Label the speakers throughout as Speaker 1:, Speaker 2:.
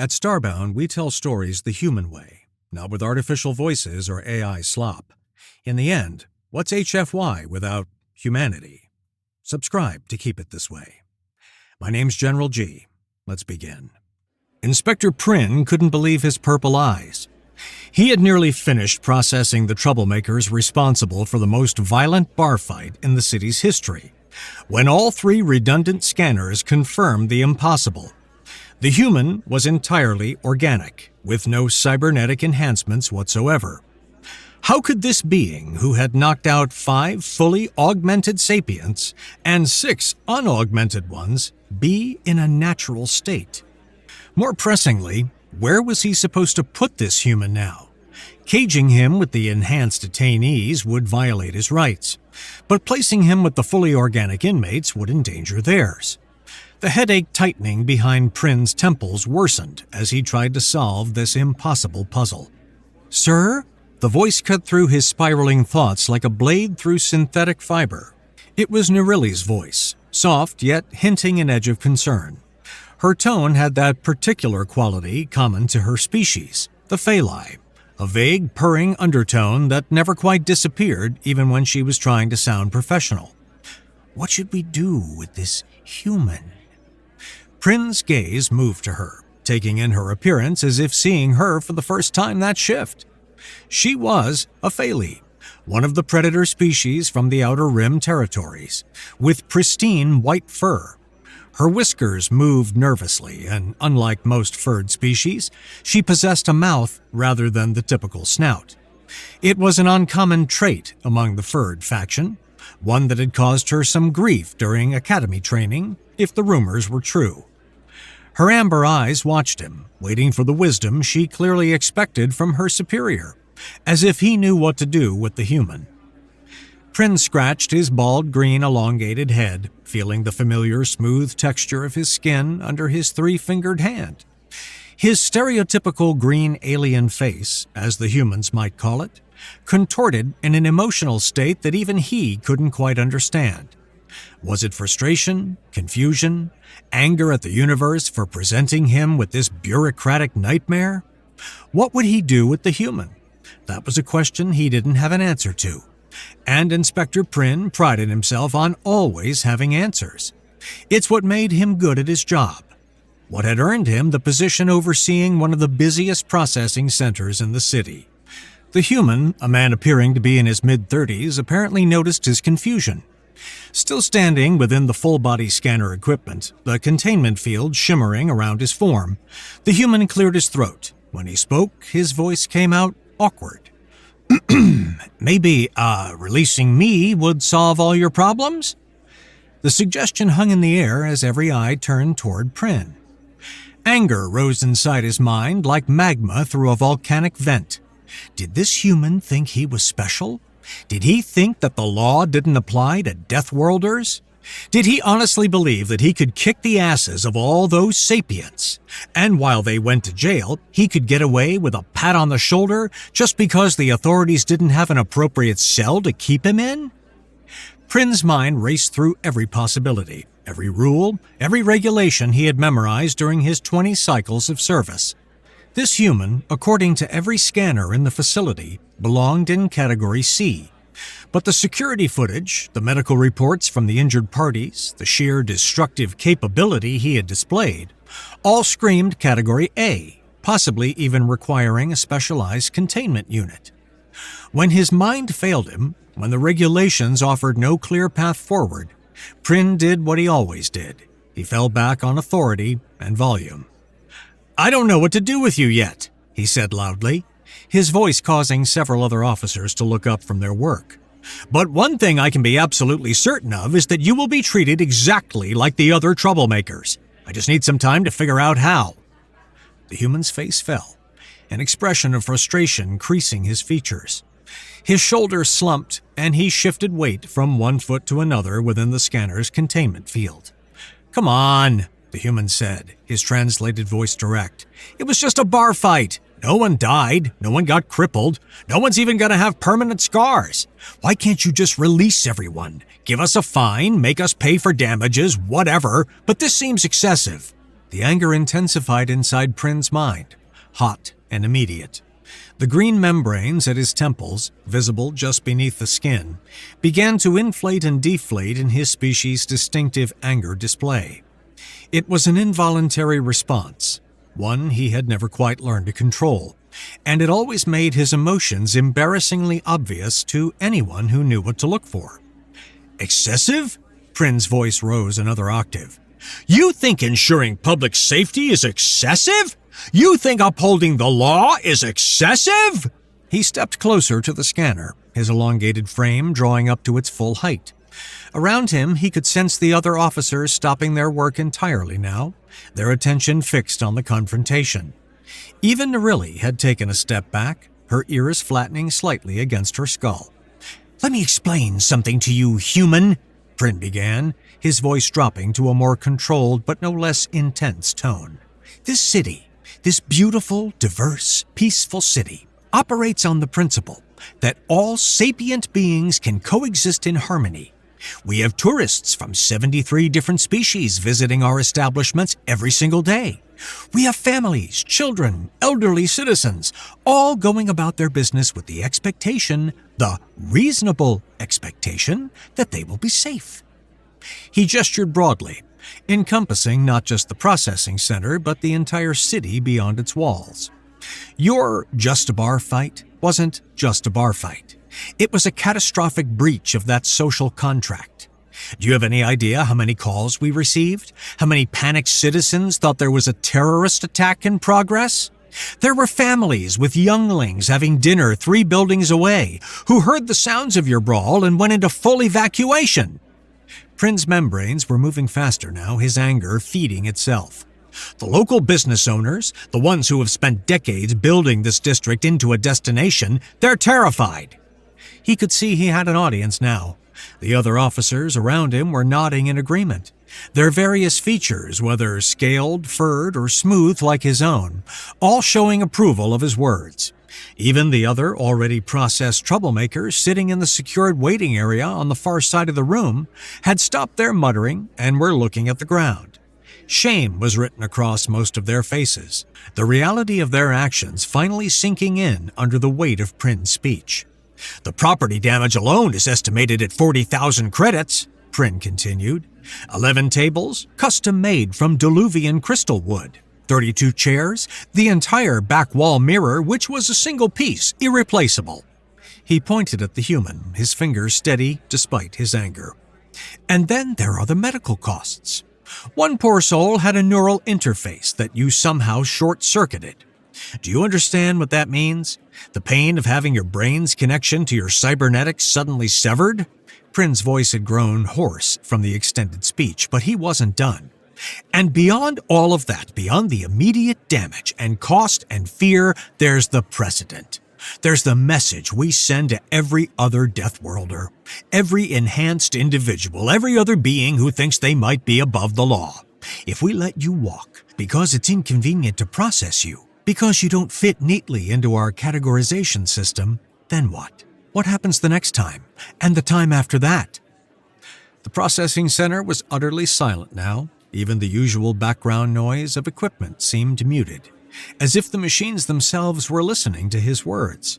Speaker 1: At Starbound, we tell stories the human way, not with artificial voices or AI slop. In the end, what's HFY without humanity? Subscribe to keep it this way. My name's GeneralG. Let's begin. Inspector Prynne couldn't believe his purple eyes. He had nearly finished processing the troublemakers responsible for the most violent bar fight in the city's history, when all three redundant scanners confirmed the impossible. The human was entirely organic, with no cybernetic enhancements whatsoever. How could this being, who had knocked out 5 fully augmented sapients and 6 unaugmented ones, be in a natural state? More pressingly, where was he supposed to put this human now? Caging him with the enhanced detainees would violate his rights, but placing him with the fully organic inmates would endanger theirs. The headache tightening behind Prynne's temples worsened as he tried to solve this impossible puzzle. "Sir?" The voice cut through his spiraling thoughts like a blade through synthetic fiber. It was Nerili's voice, soft yet hinting an edge of concern. Her tone had that particular quality common to her species, the Phalai, a vague purring undertone that never quite disappeared even when she was trying to sound professional. "What should we do with this human?" Prynne's gaze moved to her, taking in her appearance as if seeing her for the first time that shift. She was a Phalai, one of the predator species from the Outer Rim territories, with pristine white fur. Her whiskers moved nervously, and unlike most furred species, she possessed a mouth rather than the typical snout. It was an uncommon trait among the furred faction, one that had caused her some grief during academy training, if the rumors were true. Her amber eyes watched him, waiting for the wisdom she clearly expected from her superior, as if he knew what to do with the human. Prynne scratched his bald green elongated head, feeling the familiar smooth texture of his skin under his 3-fingered hand. His stereotypical green alien face, as the humans might call it, contorted in an emotional state that even he couldn't quite understand. Was it frustration, confusion, anger at the universe for presenting him with this bureaucratic nightmare? What would he do with the human? That was a question he didn't have an answer to, and Inspector Prynne prided himself on always having answers. It's what made him good at his job, what had earned him the position overseeing one of the busiest processing centers in the city. The human, a man appearing to be in his mid-30s, apparently noticed his confusion. Still standing within the full-body scanner equipment, the containment field shimmering around his form, the human cleared his throat. When he spoke, his voice came out awkward. "Maybe, releasing me would solve all your problems?" The suggestion hung in the air as every eye turned toward Prynne. Anger rose inside his mind like magma through a volcanic vent. Did this human think he was special? Did he think that the law didn't apply to Deathworlders? Did he honestly believe that he could kick the asses of all those sapients, and while they went to jail, he could get away with a pat on the shoulder just because the authorities didn't have an appropriate cell to keep him in? Prynne's mind raced through every possibility, every rule, every regulation he had memorized during his 20 cycles of service. This human, according to every scanner in the facility, belonged in Category C. But the security footage, the medical reports from the injured parties, the sheer destructive capability he had displayed, all screamed Category A, possibly even requiring a specialized containment unit. When his mind failed him, when the regulations offered no clear path forward, Prynne did what he always did. He fell back on authority and volume. "I don't know what to do with you yet," he said loudly, his voice causing several other officers to look up from their work. "But one thing I can be absolutely certain of is that you will be treated exactly like the other troublemakers. I just need some time to figure out how." The human's face fell, an expression of frustration creasing his features. His shoulders slumped, and he shifted weight from one foot to another within the scanner's containment field. "Come on," the human said, his translated voice direct. "It was just a bar fight. No one died. No one got crippled. No one's even going to have permanent scars. Why can't you just release everyone? Give us a fine, make us pay for damages, whatever, but this seems excessive." The anger intensified inside Prin's mind, hot and immediate. The green membranes at his temples, visible just beneath the skin, began to inflate and deflate in his species' distinctive anger display. It was an involuntary response, one he had never quite learned to control, and it always made his emotions embarrassingly obvious to anyone who knew what to look for. Excessive? Prin's voice rose another octave. You think ensuring public safety is excessive? You think upholding the law is excessive? He stepped closer to the scanner, his elongated frame drawing up to its full height. Around him, he could sense the other officers stopping their work entirely now, their attention fixed on the confrontation. Even Narrated had taken a step back, her ears flattening slightly against her skull. Let me explain something to you, human, Prin began, his voice dropping to a more controlled but no less intense tone. This city, this beautiful, diverse, peaceful city, operates on the principle that all sapient beings can coexist in harmony. We have tourists from 73 different species visiting our establishments every single day. We have families, children, elderly citizens, all going about their business with the expectation, the reasonable expectation, that they will be safe. He gestured broadly, encompassing not just the processing center, but the entire city beyond its walls. Your just a bar fight wasn't just a bar fight. It was a catastrophic breach of that social contract. Do you have any idea how many calls we received? How many panicked citizens thought there was a terrorist attack in progress? There were families with younglings having dinner 3 buildings away who heard the sounds of your brawl and went into full evacuation. Prin's membranes were moving faster now, his anger feeding itself. The local business owners, the ones who have spent decades building this district into a destination, they're terrified. He could see he had an audience now. The other officers around him were nodding in agreement. Their various features, whether scaled, furred, or smooth like his own, all showing approval of his words. Even the other already processed troublemakers sitting in the secured waiting area on the far side of the room had stopped their muttering and were looking at the ground. Shame was written across most of their faces, the reality of their actions finally sinking in under the weight of Prin's speech. The property damage alone is estimated at 40,000 credits, Prin continued. 11 tables, custom-made from Diluvian crystal wood. 32 chairs, the entire back wall mirror, which was a single piece, irreplaceable. He pointed at the human, his fingers steady despite his anger. And then there are the medical costs. One poor soul had a neural interface that you somehow short-circuited. Do you understand what that means? The pain of having your brain's connection to your cybernetics suddenly severed? Prin's voice had grown hoarse from the extended speech, but he wasn't done. And beyond all of that, beyond the immediate damage and cost and fear, there's the precedent. There's the message we send to every other Deathworlder, every enhanced individual, every other being who thinks they might be above the law. If we let you walk because it's inconvenient to process you, because you don't fit neatly into our categorization system, then what? What happens the next time? And the time after that? The processing center was utterly silent now. Even the usual background noise of equipment seemed muted, as if the machines themselves were listening to his words.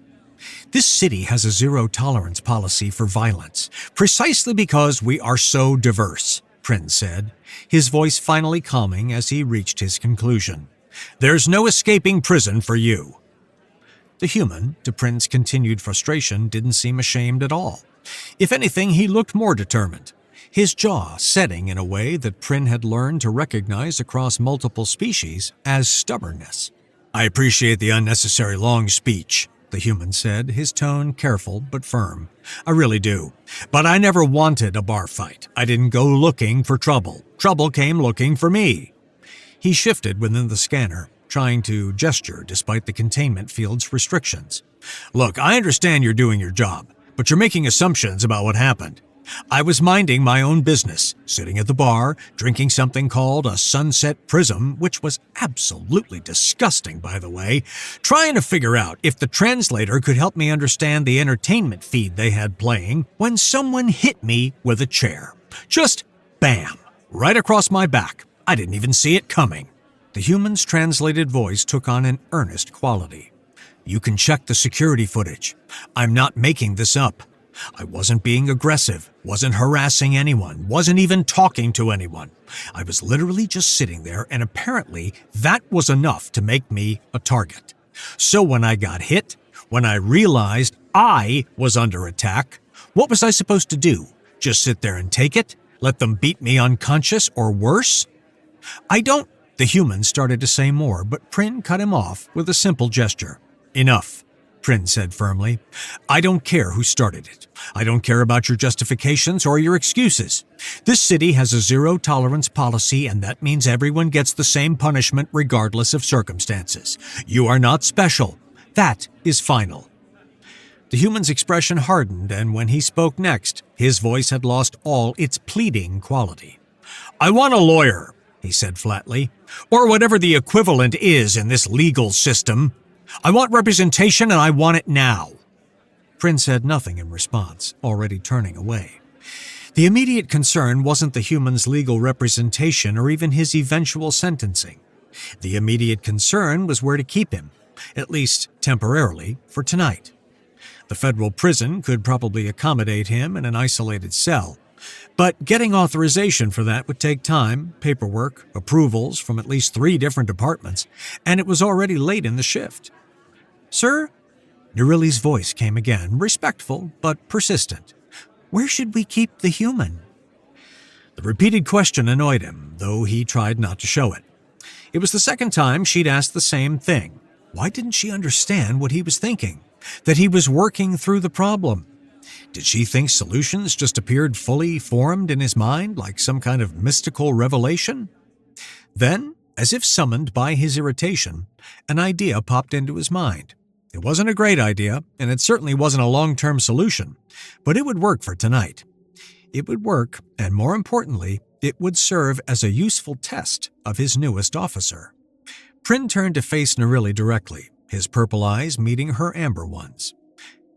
Speaker 1: This city has a zero-tolerance policy for violence, precisely because we are so diverse, Prin said, his voice finally calming as he reached his conclusion. There's no escaping prison for you. The human, to Prin's continued frustration, didn't seem ashamed at all. If anything, he looked more determined, his jaw setting in a way that Prin had learned to recognize across multiple species as stubbornness. I appreciate the unnecessary long speech, the human said, his tone careful but firm. I really do. But I never wanted a bar fight. I didn't go looking for trouble. Trouble came looking for me. He shifted within the scanner, trying to gesture despite the containment field's restrictions. Look, I understand you're doing your job, but you're making assumptions about what happened. I was minding my own business, sitting at the bar, drinking something called a sunset prism, which was absolutely disgusting, by the way, trying to figure out if the translator could help me understand the entertainment feed they had playing, when someone hit me with a chair. Just bam, right across my back. I didn't even see it coming. The human's translated voice took on an earnest quality. "You can check the security footage. I'm not making this up. I wasn't being aggressive, wasn't harassing anyone, wasn't even talking to anyone. I was literally just sitting there, and apparently that was enough to make me a target. So when I got hit, when I realized I was under attack, what was I supposed to do? Just sit there and take it? Let them beat me unconscious or worse? I don't..." The human started to say more, but Prin cut him off with a simple gesture. "Enough," Prin said firmly. "I don't care who started it. I don't care about your justifications or your excuses. This city has a zero-tolerance policy, and that means everyone gets the same punishment regardless of circumstances. You are not special. That is final." The human's expression hardened, and when he spoke next, his voice had lost all its pleading quality. "I want a lawyer," he said flatly, "or whatever the equivalent is in this legal system. I want representation, and I want it now." Prin said nothing in response, already turning away. The immediate concern wasn't the human's legal representation or even his eventual sentencing. The immediate concern was where to keep him, at least temporarily, for tonight. The federal prison could probably accommodate him in an isolated cell, but getting authorization for that would take time, paperwork, approvals from at least 3 different departments, and it was already late in the shift. "Sir?" Narili's voice came again, respectful but persistent. "Where should we keep the human?" The repeated question annoyed him, though he tried not to show it. It was the second time she'd asked the same thing. Why didn't she understand what he was thinking? That he was working through the problem? Did she think solutions just appeared fully formed in his mind, like some kind of mystical revelation? Then, as if summoned by his irritation, an idea popped into his mind. It wasn't a great idea, and it certainly wasn't a long-term solution, but it would work for tonight. It would work, and more importantly, it would serve as a useful test of his newest officer. Prin turned to face Narili directly, his purple eyes meeting her amber ones.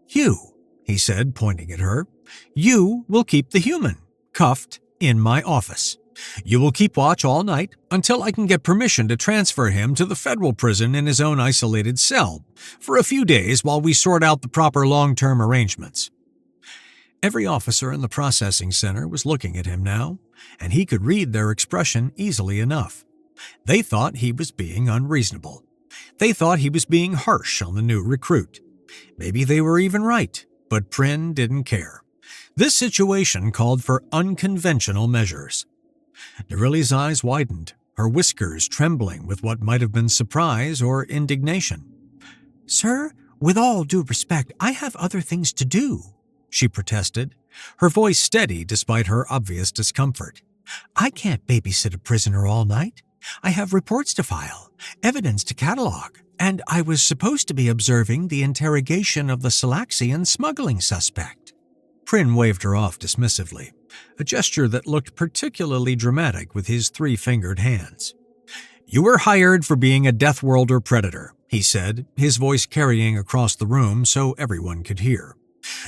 Speaker 1: "You," he said, pointing at her, "you will keep the human, cuffed, in my office. You will keep watch all night until I can get permission to transfer him to the federal prison in his own isolated cell for a few days while we sort out the proper long-term arrangements." Every officer in the processing center was looking at him now, and he could read their expression easily enough. They thought he was being unreasonable. They thought he was being harsh on the new recruit. Maybe they were even right, but Prin didn't care. This situation called for unconventional measures. Narili's eyes widened, her whiskers trembling with what might have been surprise or indignation. "Sir, with all due respect, I have other things to do," she protested, her voice steady despite her obvious discomfort. "I can't babysit a prisoner all night. I have reports to file, evidence to catalog, and I was supposed to be observing the interrogation of the Salaxian smuggling suspect." Prin waved her off dismissively, a gesture that looked particularly dramatic with his 3-fingered hands. "You were hired for being a Death Worlder predator," he said, his voice carrying across the room so everyone could hear.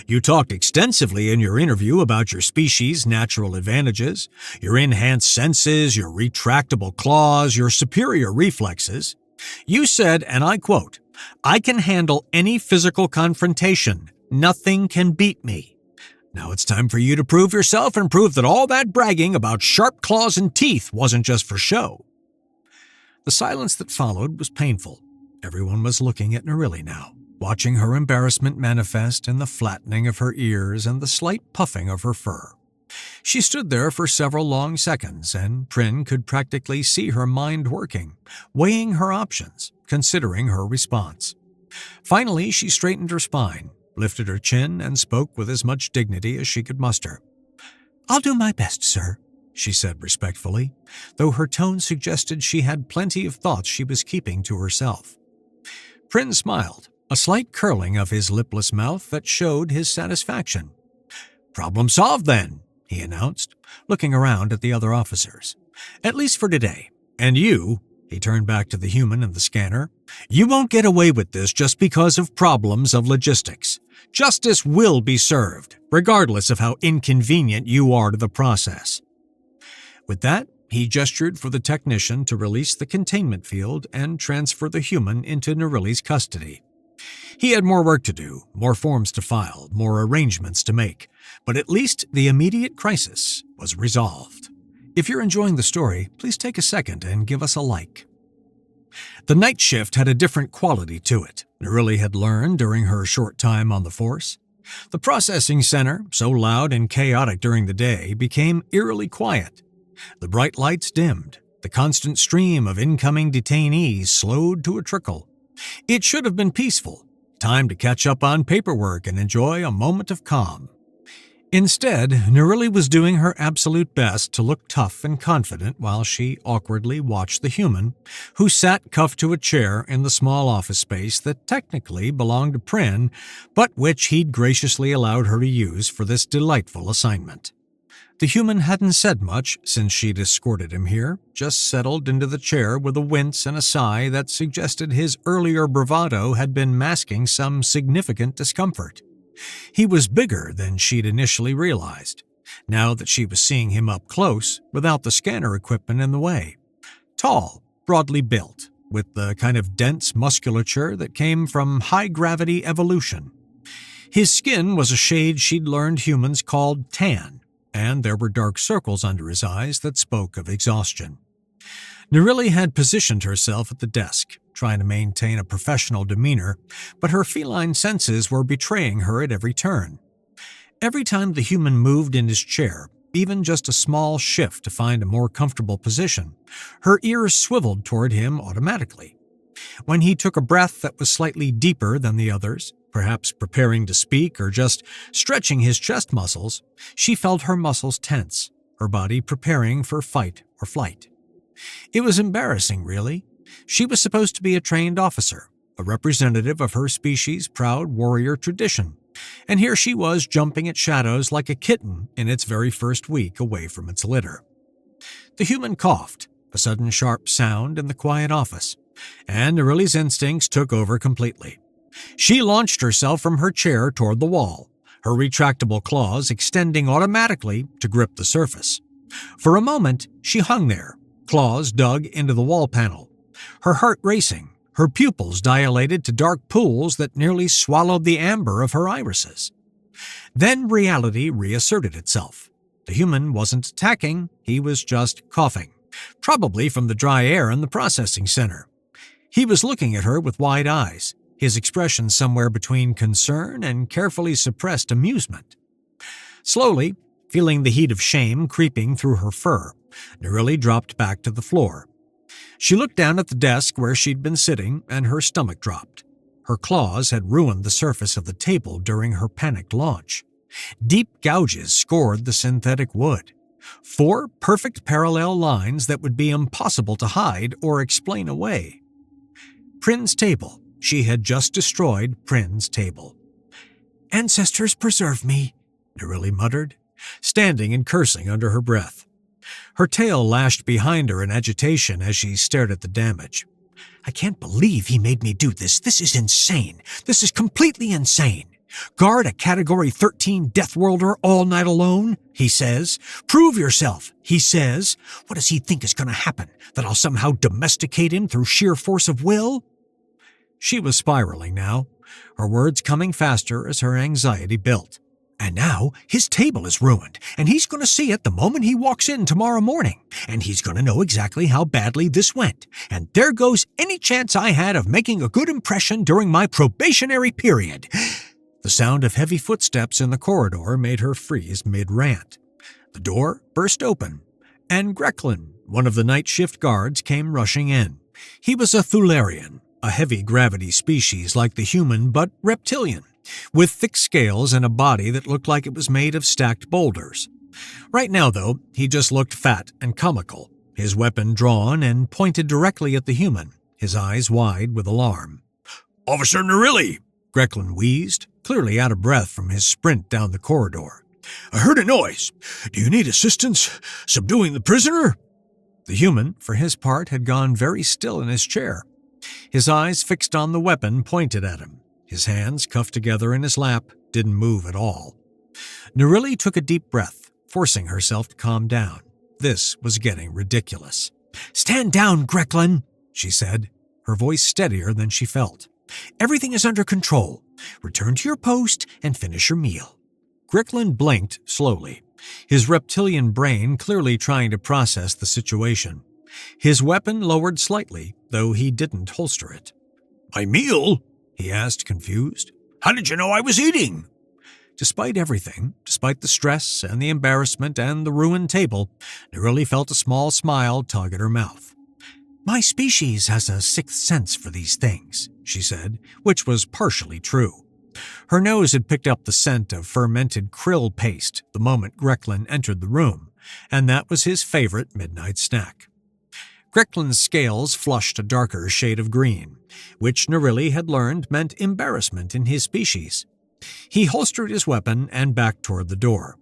Speaker 1: "You talked extensively in your interview about your species' natural advantages, your enhanced senses, your retractable claws, your superior reflexes. You said, and I quote, 'I can handle any physical confrontation. Nothing can beat me.' Now it's time for you to prove yourself and prove that all that bragging about sharp claws and teeth wasn't just for show." The silence that followed was painful. Everyone was looking at Narili now, watching her embarrassment manifest in the flattening of her ears and the slight puffing of her fur. She stood there for several long seconds, and Prin could practically see her mind working, weighing her options, considering her response. Finally, she straightened her spine, lifted her chin, and spoke with as much dignity as she could muster. "I'll do my best, sir," she said respectfully, though her tone suggested she had plenty of thoughts she was keeping to herself. Prin smiled, a slight curling of his lipless mouth that showed his satisfaction. "Problem solved, then," he announced, looking around at the other officers. "At least for today. And you," he turned back to the human in the scanner, "you won't get away with this just because of problems of logistics. Justice will be served, regardless of how inconvenient you are to the process." With that, He gestured for the technician to release the containment field and transfer the human into Narili's custody. He had more work to do, more forms to file, more arrangements to make, but at least the immediate crisis was resolved. If you're enjoying the story, please take a second and give us a like. The night shift had a different quality to it, Narili had learned during her short time on the force. The processing center, so loud and chaotic during the day, became eerily quiet. The bright lights dimmed. The constant stream of incoming detainees slowed to a trickle. It should have been peaceful, time to catch up on paperwork and enjoy a moment of calm. Instead, Narili was doing her absolute best to look tough and confident while she awkwardly watched the human, who sat cuffed to a chair in the small office space that technically belonged to Prin, but which he'd graciously allowed her to use for this delightful assignment. The human hadn't said much since she'd escorted him here, just settled into the chair with a wince and a sigh that suggested his earlier bravado had been masking some significant discomfort. He was bigger than she'd initially realized, now that she was seeing him up close without the scanner equipment in the way. Tall, broadly built, with the kind of dense musculature that came from high-gravity evolution. His skin was a shade she'd learned humans called tan, and there were dark circles under his eyes that spoke of exhaustion. Narili had positioned herself at the desk, trying to maintain a professional demeanor, but her feline senses were betraying her at every turn. Every time the human moved in his chair, even just a small shift to find a more comfortable position, her ears swiveled toward him automatically. When he took a breath that was slightly deeper than the others, perhaps preparing to speak or just stretching his chest muscles, she felt her muscles tense, her body preparing for fight or flight. It was embarrassing, really. She was supposed to be a trained officer, a representative of her species' proud warrior tradition, and here she was jumping at shadows like a kitten in its very first week away from its litter. The human coughed, a sudden sharp sound in the quiet office, and Narili's instincts took over completely. She launched herself from her chair toward the wall, her retractable claws extending automatically to grip the surface. For a moment, she hung there, claws dug into the wall panel, her heart racing, her pupils dilated to dark pools that nearly swallowed the amber of her irises. Then reality reasserted itself. The human wasn't attacking, he was just coughing, probably from the dry air in the processing center. He was looking at her with wide eyes, his expression somewhere between concern and carefully suppressed amusement. Slowly, feeling the heat of shame creeping through her fur, Narili dropped back to the floor. She looked down at the desk where she'd been sitting, and her stomach dropped. Her claws had ruined the surface of the table during her panicked launch. Deep gouges scored the synthetic wood. 4 perfect parallel lines that would be impossible to hide or explain away. Prin's table. She had just destroyed Prin's table. "Ancestors preserve me," Narili muttered, standing and cursing under her breath. Her tail lashed behind her in agitation as she stared at the damage. "I can't believe he made me do this. This is insane. This is completely insane. Guard a Category 13 Death Worlder all night alone, he says. Prove yourself, he says. What does he think is going to happen? That I'll somehow domesticate him through sheer force of will?" She was spiraling now, her words coming faster as her anxiety built. "And now his table is ruined, and he's going to see it the moment he walks in tomorrow morning, and he's going to know exactly how badly this went, and there goes any chance I had of making a good impression during my probationary period." The sound of heavy footsteps in the corridor made her freeze mid-rant. The door burst open, and Grecklin, one of the night shift guards, came rushing in. He was a Thularian, a heavy-gravity species like the human but reptilian, with thick scales and a body that looked like it was made of stacked boulders. Right now, though, he just looked fat and comical, his weapon drawn and pointed directly at the human, his eyes wide with alarm. "Officer Narili!" Grecklin wheezed, clearly out of breath from his sprint down the corridor. "I heard a noise. Do you need assistance subduing the prisoner?" The human, for his part, had gone very still in his chair. His eyes fixed on the weapon pointed at him. His hands, cuffed together in his lap, didn't move at all. Narili took a deep breath, forcing herself to calm down. this was getting ridiculous. "Stand down, Grecklin," she said, her voice steadier than she felt. "Everything is under control. Return to your post and finish your meal." Grecklin blinked slowly, his reptilian brain clearly trying to process the situation. His weapon lowered slightly, though he didn't holster it. "My meal?" he asked, confused. "How did you know I was eating?" Despite everything, despite the stress and the embarrassment and the ruined table, Neroli felt a small smile tug at her mouth. "My species has a sixth sense for these things," she said, which was partially true. Her nose had picked up the scent of fermented krill paste the moment Grecklin entered the room, and that was his favorite midnight snack. Grecklin's scales flushed a darker shade of green, which Nerili had learned meant embarrassment in his species. He holstered his weapon and backed toward the door.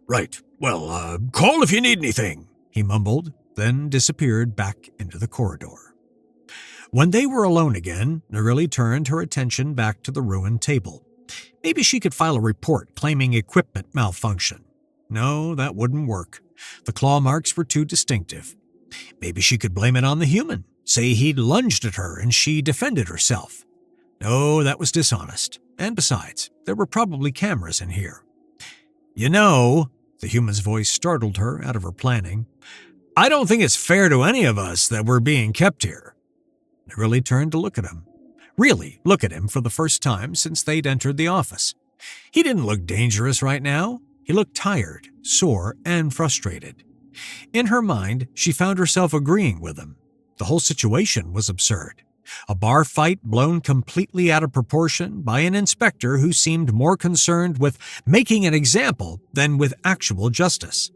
Speaker 1: "Right, well, call if you need anything," he mumbled, then disappeared back into the corridor. When they were alone again, Nerili turned her attention back to the ruined table. Maybe she could file a report claiming equipment malfunction. No, that wouldn't work. The claw marks were too distinctive. Maybe she could blame it on the human, say he'd lunged at her and she defended herself. No, that was dishonest. And besides, there were probably cameras in here. "You know," the human's voice startled her out of her planning, "I don't think it's fair to any of us that we're being kept here." Nerili turned to look at him. Really look at him for the first time since they'd entered the office. He didn't look dangerous right now. He looked tired, sore, and frustrated. In her mind, she found herself agreeing with him. The whole situation was absurd. A bar fight blown completely out of proportion by an inspector who seemed more concerned with making an example than with actual justice.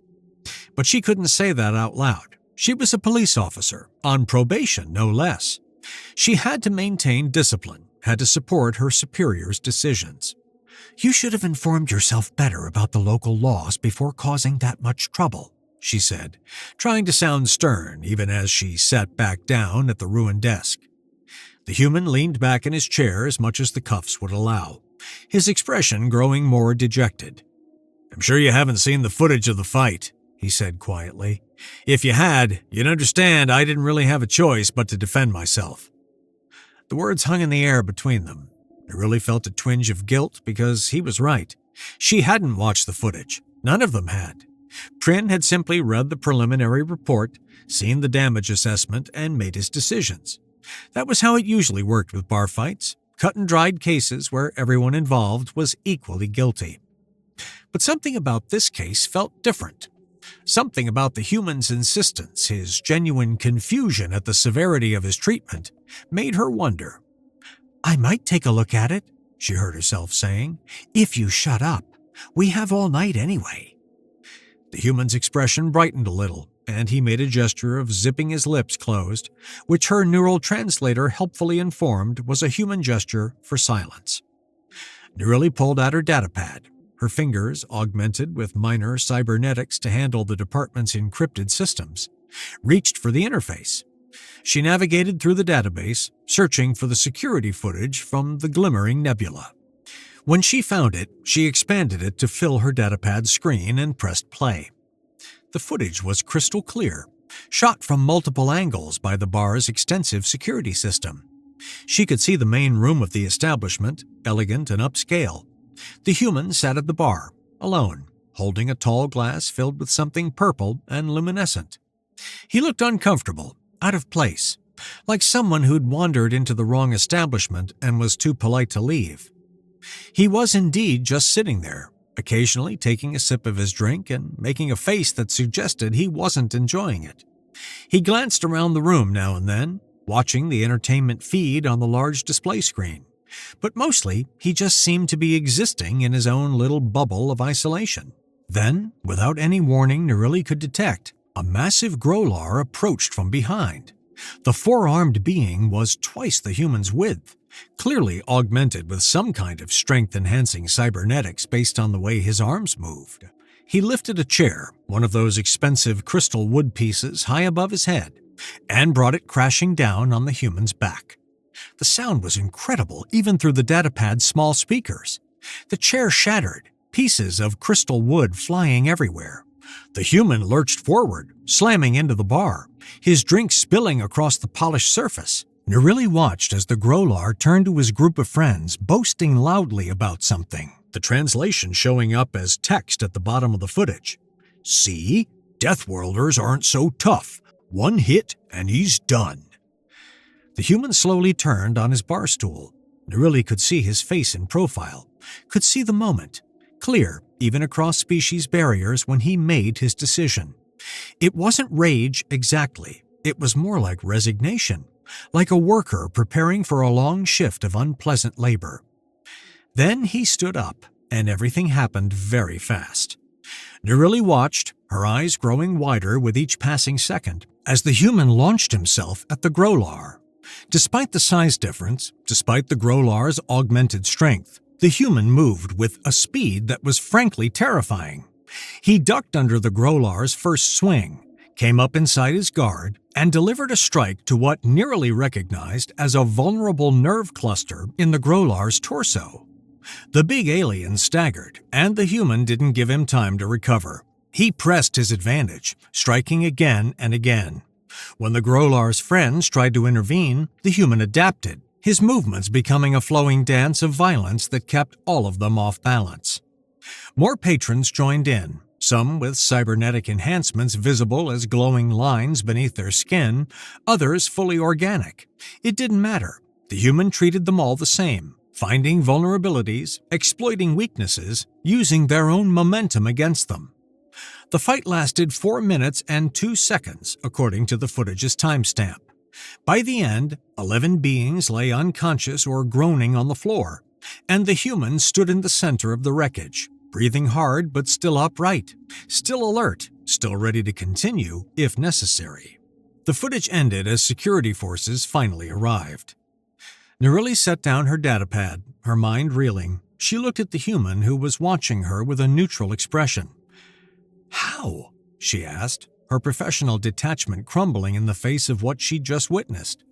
Speaker 1: But she couldn't say that out loud. She was a police officer, on probation no less. She had to maintain discipline, had to support her superior's decisions. "You should have informed yourself better about the local laws before causing that much trouble," she said, trying to sound stern even as she sat back down at the ruined desk. The human leaned back in his chair as much as the cuffs would allow, his expression growing more dejected. "I'm sure you haven't seen the footage of the fight," he said quietly. "If you had, you'd understand I didn't really have a choice but to defend myself." The words hung in the air between them. Nerili felt a twinge of guilt because he was right. She hadn't watched the footage. None of them had. Prin had simply read the preliminary report, seen the damage assessment, and made his decisions. That was how it usually worked with bar fights, cut-and-dried cases where everyone involved was equally guilty. But something about this case felt different. Something about the human's insistence, his genuine confusion at the severity of his treatment, made her wonder. "I might take a look at it," she heard herself saying, "if you shut up. We have all night anyway." The human's expression brightened a little, and he made a gesture of zipping his lips closed, which her neural translator helpfully informed was a human gesture for silence. Nerili pulled out her datapad, her fingers augmented with minor cybernetics to handle the department's encrypted systems, reached for the interface. She navigated through the database, searching for the security footage from the glimmering nebula. When she found it, she expanded it to fill her datapad's screen and pressed play. The footage was crystal clear, shot from multiple angles by the bar's extensive security system. She could see the main room of the establishment, elegant and upscale. The human sat at the bar, alone, holding a tall glass filled with something purple and luminescent. He looked uncomfortable, out of place, like someone who'd wandered into the wrong establishment and was too polite to leave. He was indeed just sitting there, occasionally taking a sip of his drink and making a face that suggested he wasn't enjoying it. He glanced around the room now and then, watching the entertainment feed on the large display screen. But mostly, he just seemed to be existing in his own little bubble of isolation. Then, without any warning Nerili could detect, a massive Grolar approached from behind. The four-armed being was twice the human's width, clearly augmented with some kind of strength-enhancing cybernetics based on the way his arms moved. He lifted a chair, one of those expensive crystal wood pieces high above his head, and brought it crashing down on the human's back. The sound was incredible, even through the datapad's small speakers. The chair shattered, pieces of crystal wood flying everywhere. The human lurched forward, slamming into the bar, his drink spilling across the polished surface. Narili watched as the Growlar turned to his group of friends, boasting loudly about something, the translation showing up as text at the bottom of the footage. "See? Deathworlders aren't so tough. One hit and he's done." The human slowly turned on his bar stool. Narili could see his face in profile, could see the moment, clear even across species barriers when he made his decision. It wasn't rage exactly, it was more like resignation, like a worker preparing for a long shift of unpleasant labor. Then he stood up, and everything happened very fast. Narili watched, her eyes growing wider with each passing second, as the human launched himself at the Growlar. Despite the size difference, despite the Growlar's augmented strength, the human moved with a speed that was frankly terrifying. He ducked under the Growlar's first swing, came up inside his guard, and delivered a strike to what Narili recognized as a vulnerable nerve cluster in the Growlar's torso. The big alien staggered, and the human didn't give him time to recover. He pressed his advantage, striking again and again. When the Growlar's friends tried to intervene, the human adapted, his movements becoming a flowing dance of violence that kept all of them off balance. More patrons joined in, some with cybernetic enhancements visible as glowing lines beneath their skin, others fully organic. It didn't matter. The human treated them all the same, finding vulnerabilities, exploiting weaknesses, using their own momentum against them. The fight lasted 4 minutes and 2 seconds, according to the footage's timestamp. By the end, 11 beings lay unconscious or groaning on the floor, and the human stood in the center of the wreckage, breathing hard but still upright, still alert, still ready to continue if necessary. The footage ended as security forces finally arrived. Narili set down her datapad, her mind reeling. She looked at the human who was watching her with a neutral expression. "How?" she asked, her professional detachment crumbling in the face of what she'd just witnessed.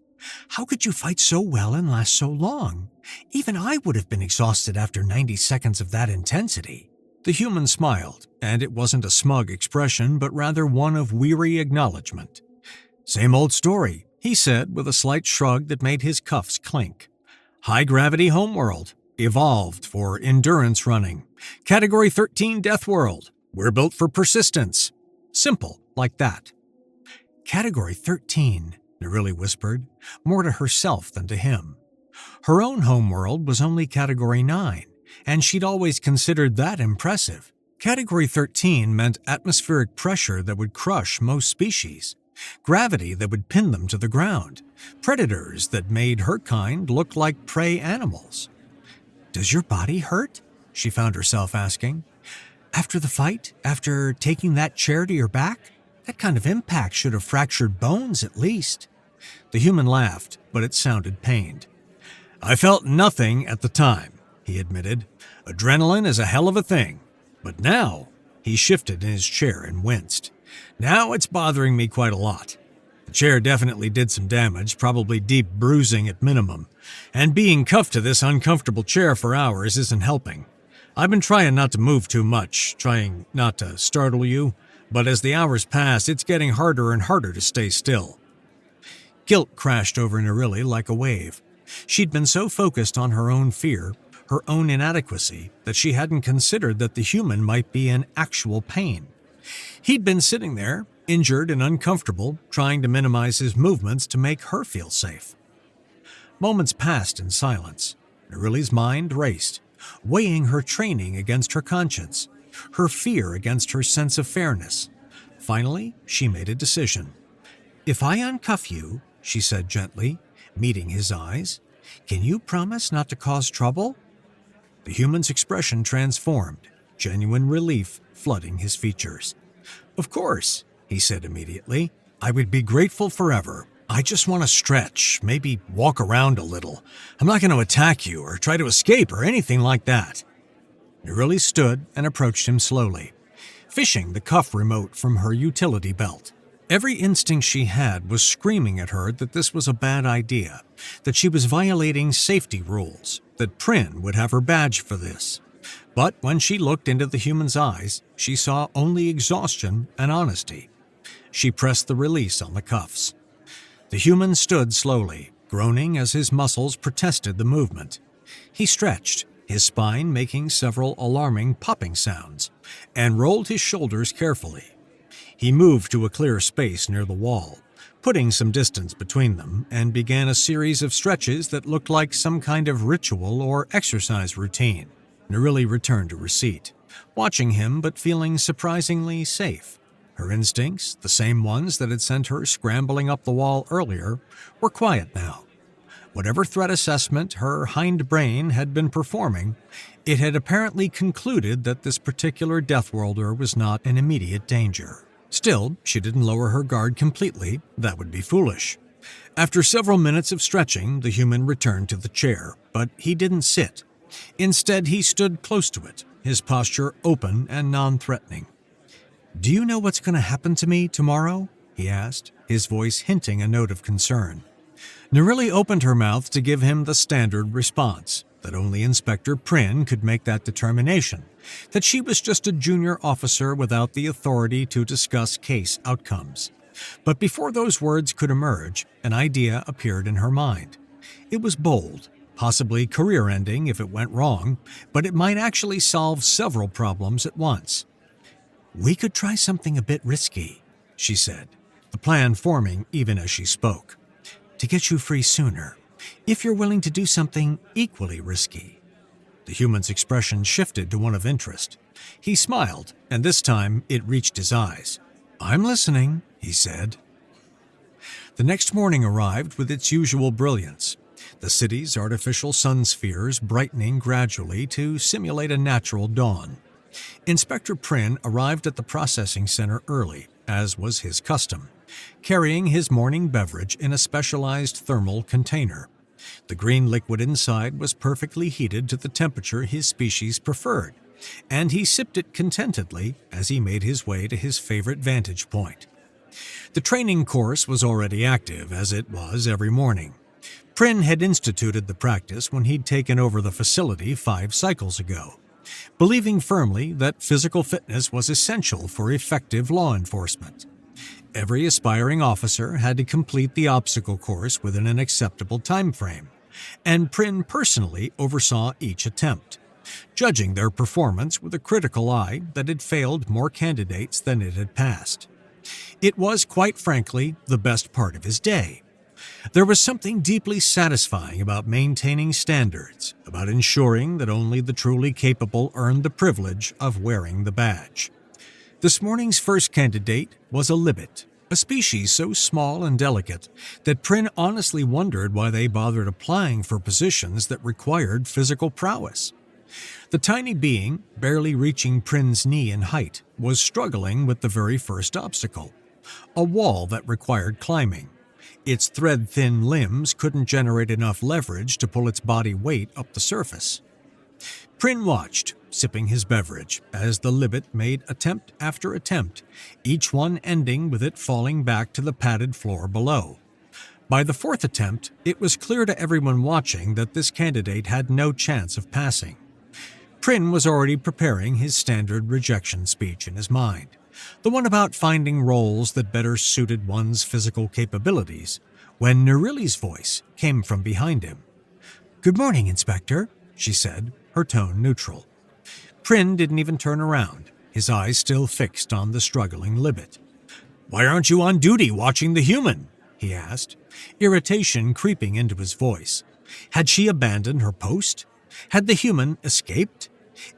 Speaker 1: "How could you fight so well and last so long? Even I would have been exhausted after 90 seconds of that intensity." The human smiled, and it wasn't a smug expression, but rather one of weary acknowledgement. "Same old story," he said with a slight shrug that made his cuffs clink. "High-gravity homeworld, evolved for endurance running. Category 13 death world. We're built for persistence." Simple, like that. "Category 13, Narili whispered, more to herself than to him. Her own homeworld was only Category 9, and she'd always considered that impressive. Category 13 meant atmospheric pressure that would crush most species, gravity that would pin them to the ground, predators that made her kind look like prey animals. "Does your body hurt?" she found herself asking. "After the fight? After taking that chair to your back? That kind of impact should have fractured bones at least." The human laughed, but it sounded pained. "I felt nothing at the time," he admitted. "Adrenaline is a hell of a thing. But now," he shifted in his chair and winced, "now it's bothering me quite a lot. The chair definitely did some damage, probably deep bruising at minimum, and being cuffed to this uncomfortable chair for hours isn't helping. I've been trying not to move too much, trying not to startle you, but as the hours pass, it's getting harder and harder to stay still." Guilt crashed over Narili like a wave. She'd been so focused on her own fear, her own inadequacy, that she hadn't considered that the human might be in actual pain. He'd been sitting there, injured and uncomfortable, trying to minimize his movements to make her feel safe. Moments passed in silence. Narili's mind raced, weighing her training against her conscience, her fear against her sense of fairness. Finally, she made a decision. "If I uncuff you," she said gently, meeting his eyes, "can you promise not to cause trouble?" The human's expression transformed, genuine relief flooding his features. "Of course," he said immediately. "I would be grateful forever. I just want to stretch, maybe walk around a little. I'm not going to attack you or try to escape or anything like that." Narili stood and approached him slowly, fishing the cuff remote from her utility belt. Every instinct she had was screaming at her that this was a bad idea, that she was violating safety rules, that Prin would have her badge for this. But when she looked into the human's eyes, she saw only exhaustion and honesty. She pressed the release on the cuffs. The human stood slowly, groaning as his muscles protested the movement. He stretched, his spine making several alarming popping sounds, and rolled his shoulders carefully. He moved to a clear space near the wall, putting some distance between them, and began a series of stretches that looked like some kind of ritual or exercise routine. Narili returned to her seat, watching him but feeling surprisingly safe. Her instincts, the same ones that had sent her scrambling up the wall earlier, were quiet now. Whatever threat assessment her hind brain had been performing, it had apparently concluded that this particular Deathworlder was not in immediate danger. Still, she didn't lower her guard completely. That would be foolish. After several minutes of stretching, the human returned to the chair, but he didn't sit. Instead, he stood close to it, his posture open and non-threatening. "Do you know what's going to happen to me tomorrow?" he asked, his voice hinting a note of concern. Narili opened her mouth to give him the standard response, that only Inspector Prynne could make that determination, that she was just a junior officer without the authority to discuss case outcomes. But before those words could emerge, an idea appeared in her mind. It was bold, possibly career-ending if it went wrong, but it might actually solve several problems at once. "We could try something a bit risky," she said, the plan forming even as she spoke. "To get you free sooner, if you're willing to do something equally risky." The human's expression shifted to one of interest. He smiled, and this time it reached his eyes. "I'm listening," he said. The next morning arrived with its usual brilliance, the city's artificial sun spheres brightening gradually to simulate a natural dawn. Inspector Prynne arrived at the processing center early, as was his custom, carrying his morning beverage in a specialized thermal container. The green liquid inside was perfectly heated to the temperature his species preferred, and he sipped it contentedly as he made his way to his favorite vantage point. The training course was already active, as it was every morning. Prynne had instituted the practice when he'd taken over the facility 5 cycles ago, believing firmly that physical fitness was essential for effective law enforcement. Every aspiring officer had to complete the obstacle course within an acceptable time frame, and Prynne personally oversaw each attempt, judging their performance with a critical eye that had failed more candidates than it had passed. It was, quite frankly, the best part of his day. There was something deeply satisfying about maintaining standards, about ensuring that only the truly capable earned the privilege of wearing the badge. This morning's first candidate was a libet, a species so small and delicate that Prynne honestly wondered why they bothered applying for positions that required physical prowess. The tiny being, barely reaching Prynne's knee in height, was struggling with the very first obstacle, a wall that required climbing. Its thread-thin limbs couldn't generate enough leverage to pull its body weight up the surface. Prynne watched, sipping his beverage, as the libet made attempt after attempt, each one ending with it falling back to the padded floor below. By the 4th attempt, it was clear to everyone watching that this candidate had no chance of passing. Prynne was already preparing his standard rejection speech in his mind, the one about finding roles that better suited one's physical capabilities, when Narili's voice came from behind him. "Good morning, Inspector," she said, her tone neutral. Prynne didn't even turn around, his eyes still fixed on the struggling libet. "Why aren't you on duty watching the human?" he asked, irritation creeping into his voice. Had she abandoned her post? Had the human escaped?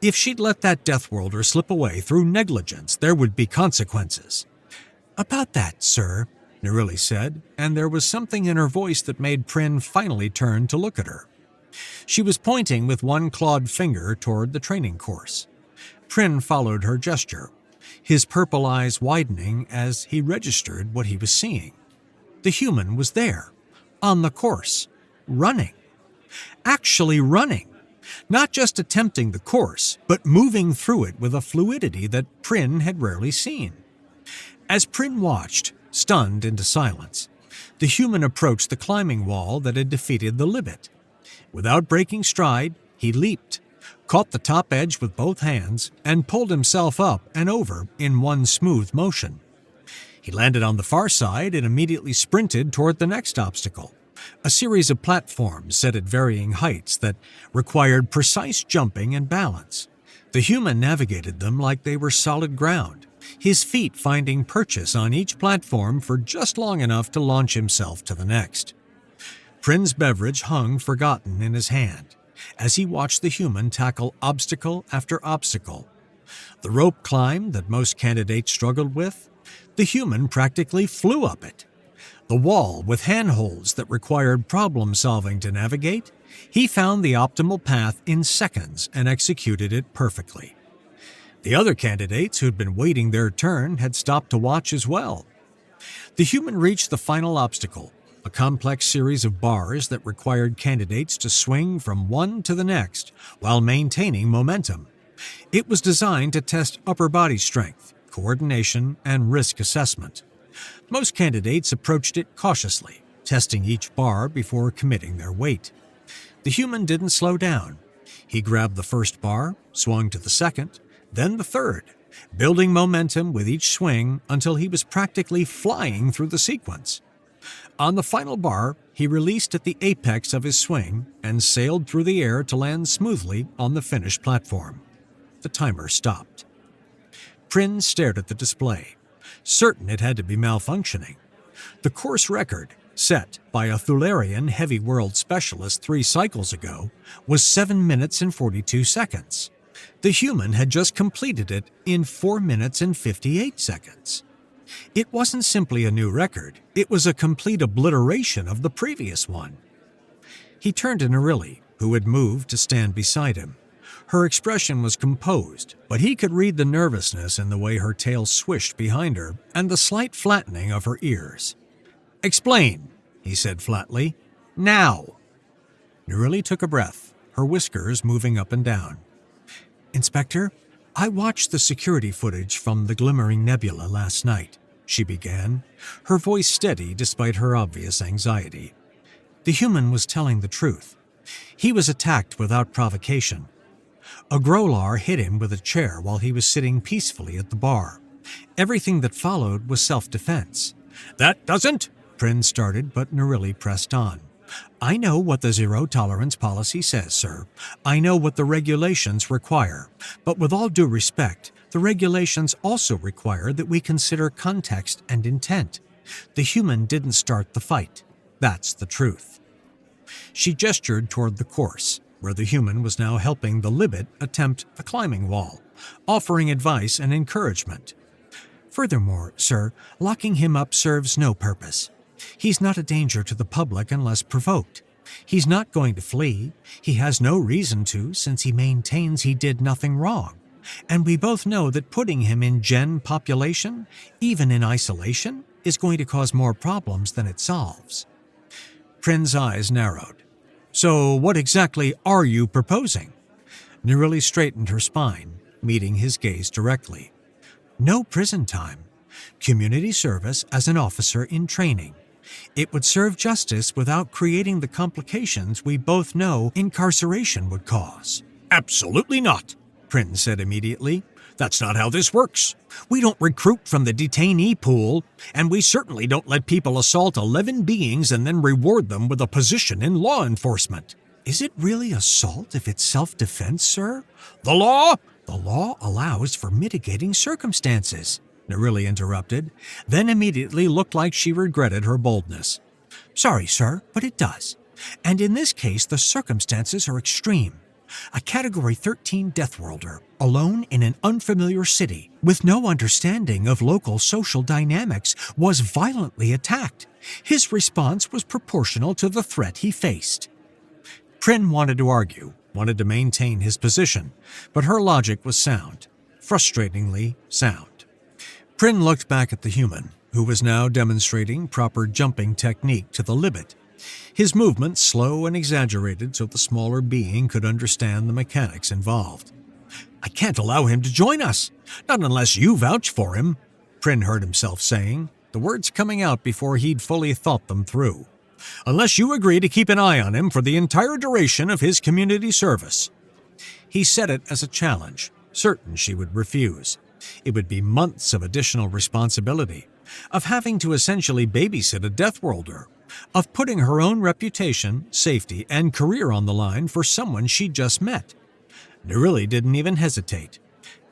Speaker 1: If she'd let that Deathworlder slip away through negligence, there would be consequences. "About that, sir," Narili said, and there was something in her voice that made Prynne finally turn to look at her. She was pointing with one clawed finger toward the training course. Prynne followed her gesture, his purple eyes widening as he registered what he was seeing. The human was there, on the course, running. Actually running. Not just attempting the course, but moving through it with a fluidity that Prynne had rarely seen. As Prynne watched, stunned into silence, the human approached the climbing wall that had defeated the libet. Without breaking stride, he leaped, caught the top edge with both hands, and pulled himself up and over in one smooth motion. He landed on the far side and immediately sprinted toward the next obstacle, a series of platforms set at varying heights that required precise jumping and balance. The human navigated them like they were solid ground, his feet finding purchase on each platform for just long enough to launch himself to the next. Prin's beverage hung forgotten in his hand as he watched the human tackle obstacle after obstacle. The rope climb that most candidates struggled with, the human practically flew up it. The wall with handholds that required problem-solving to navigate, he found the optimal path in seconds and executed it perfectly. The other candidates who'd been waiting their turn had stopped to watch as well. The human reached the final obstacle, a complex series of bars that required candidates to swing from one to the next while maintaining momentum. It was designed to test upper body strength, coordination, and risk assessment. Most candidates approached it cautiously, testing each bar before committing their weight. The human didn't slow down. He grabbed the first bar, swung to the second, then the third, building momentum with each swing until he was practically flying through the sequence. On the final bar, he released at the apex of his swing and sailed through the air to land smoothly on the finished platform. The timer stopped. Prin stared at the display, certain it had to be malfunctioning. The course record, set by a Thularian heavy world specialist 3 cycles ago, was 7 minutes and 42 seconds. The human had just completed it in 4 minutes and 58 seconds. It wasn't simply a new record, it was a complete obliteration of the previous one. He turned to Narrated, who had moved to stand beside him. Her expression was composed, but he could read the nervousness in the way her tail swished behind her and the slight flattening of her ears. "Explain," he said flatly. "Now." Narrated took a breath, her whiskers moving up and down. "Inspector, I watched the security footage from the Glimmering Nebula last night," she began, her voice steady despite her obvious anxiety. "The human was telling the truth. He was attacked without provocation. A Grolar hit him with a chair while he was sitting peacefully at the bar. Everything that followed was self-defense." "That doesn't," Prin started, but Narrated pressed on. "I know what the zero-tolerance policy says, sir. I know what the regulations require. But with all due respect, the regulations also require that we consider context and intent. The human didn't start the fight. That's the truth." She gestured toward the course, where the human was now helping the Libet attempt the climbing wall, offering advice and encouragement. "Furthermore, sir, locking him up serves no purpose. He's not a danger to the public unless provoked. He's not going to flee. He has no reason to, since he maintains he did nothing wrong. And we both know that putting him in gen population, even in isolation, is going to cause more problems than it solves." Prin's eyes narrowed. "So what exactly are you proposing?" Narrated straightened her spine, meeting his gaze directly. "No prison time. Community service as an officer in training. It would serve justice without creating the complications we both know incarceration would cause." "Absolutely not," Prin said immediately. "That's not how this works. We don't recruit from the detainee pool, and we certainly don't let people assault 11 beings and then reward them with a position in law enforcement." "Is it really assault if it's self-defense, sir?" "The law?" "The law allows for mitigating circumstances," Narrated interrupted, then immediately looked like she regretted her boldness. "Sorry, sir, but it does. And in this case, the circumstances are extreme. A Category 13 Deathworlder, alone in an unfamiliar city, with no understanding of local social dynamics, was violently attacked. His response was proportional to the threat he faced." Prin wanted to argue, wanted to maintain his position, but her logic was sound, frustratingly sound. Prin looked back at the human, who was now demonstrating proper jumping technique to the Libet, his movements slow and exaggerated so the smaller being could understand the mechanics involved. "I can't allow him to join us, not unless you vouch for him," Prin heard himself saying, the words coming out before he'd fully thought them through. "Unless you agree to keep an eye on him for the entire duration of his community service." He said it as a challenge, certain she would refuse. It would be months of additional responsibility, of having to essentially babysit a death worlder, of putting her own reputation, safety, and career on the line for someone she'd just met. Narrated didn't even hesitate.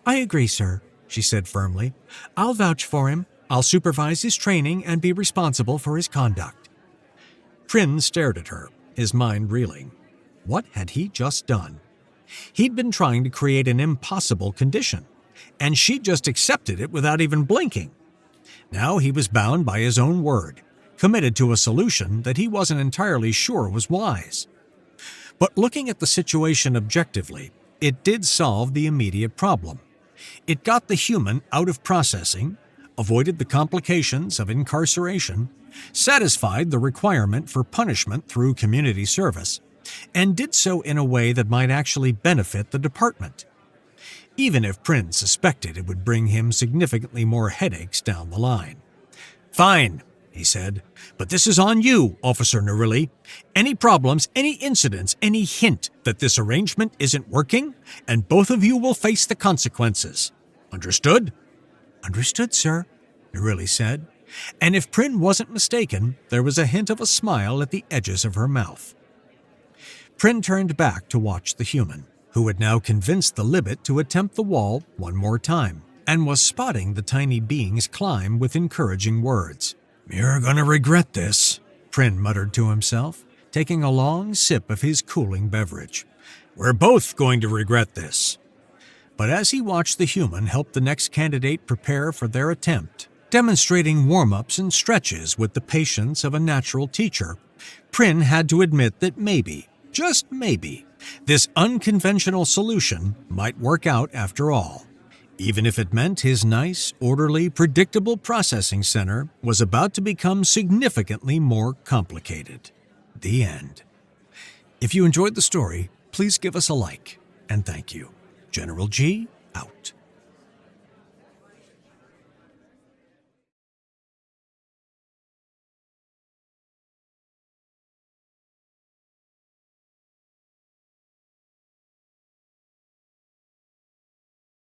Speaker 1: "I agree, sir," she said firmly. "I'll vouch for him. I'll supervise his training and be responsible for his conduct." Prin stared at her, his mind reeling. What had he just done? He'd been trying to create an impossible condition, and she just accepted it without even blinking. Now he was bound by his own word, committed to a solution that he wasn't entirely sure was wise. But looking at the situation objectively, it did solve the immediate problem. It got the human out of processing, avoided the complications of incarceration, satisfied the requirement for punishment through community service, and did so in a way that might actually benefit the department, even if Prin suspected it would bring him significantly more headaches down the line. "Fine," he said, "but this is on you, Officer Narrated. Any problems, any incidents, any hint that this arrangement isn't working, and both of you will face the consequences. Understood?" "Understood, sir," Narrated said, and if Prin wasn't mistaken, there was a hint of a smile at the edges of her mouth. Prin turned back to watch the human, who had now convinced the Libet to attempt the wall one more time, and was spotting the tiny being's climb with encouraging words. "You're gonna regret this," Prin muttered to himself, taking a long sip of his cooling beverage. "We're both going to regret this." But as he watched the human help the next candidate prepare for their attempt, demonstrating warm-ups and stretches with the patience of a natural teacher, Prin had to admit that maybe, just maybe, this unconventional solution might work out after all, even if it meant his nice, orderly, predictable processing center was about to become significantly more complicated. The end. If you enjoyed the story, please give us a like, and thank you. GeneralG, out.